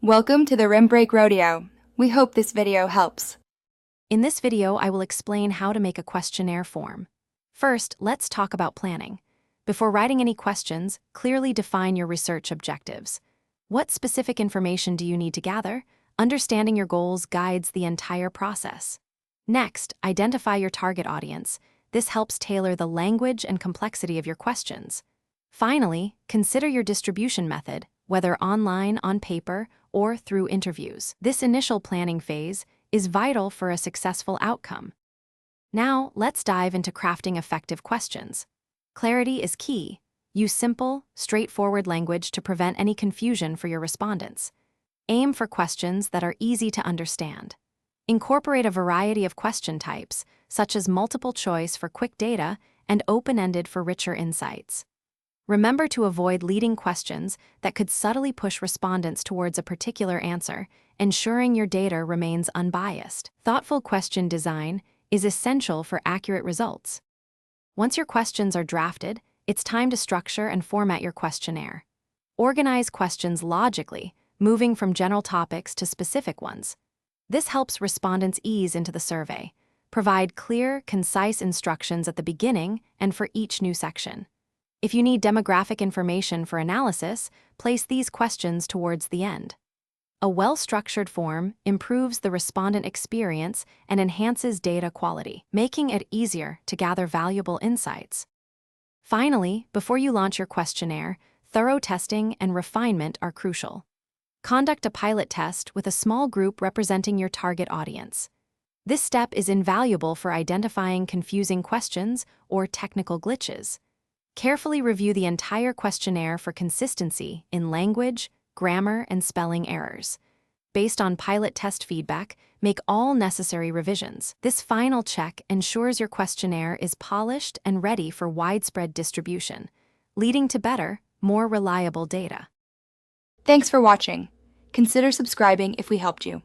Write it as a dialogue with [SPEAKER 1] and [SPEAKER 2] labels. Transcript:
[SPEAKER 1] Welcome to the Rim Break Rodeo. We hope this video helps.
[SPEAKER 2] In this video, I will explain how to make a questionnaire form. First, let's talk about planning. Before writing any questions, clearly define your research objectives. What specific information do you need to gather? Understanding your goals guides the entire process. Next, identify your target audience. This helps tailor the language and complexity of your questions. Finally, consider your distribution method, whether online, on paper, or through interviews. This initial planning phase is vital for a successful outcome. Now, let's dive into crafting effective questions. Clarity is key. Use simple, straightforward language to prevent any confusion for your respondents. Aim for questions that are easy to understand. Incorporate a variety of question types, such as multiple choice for quick data and open-ended for richer insights. Remember to avoid leading questions that could subtly push respondents towards a particular answer, ensuring your data remains unbiased. Thoughtful question design is essential for accurate results. Once your questions are drafted, it's time to structure and format your questionnaire. Organize questions logically, moving from general topics to specific ones. This helps respondents ease into the survey. Provide clear, concise instructions at the beginning and for each new section. If you need demographic information for analysis, place these questions towards the end. A well-structured form improves the respondent experience and enhances data quality, making it easier to gather valuable insights. Finally, before you launch your questionnaire, thorough testing and refinement are crucial. Conduct a pilot test with a small group representing your target audience. This step is invaluable for identifying confusing questions or technical glitches. Carefully review the entire questionnaire for consistency in language, grammar, and spelling errors. Based on pilot test feedback, make all necessary revisions. This final check ensures your questionnaire is polished and ready for widespread distribution, leading to better, more reliable data.
[SPEAKER 1] Thanks for watching. Consider subscribing if we helped you.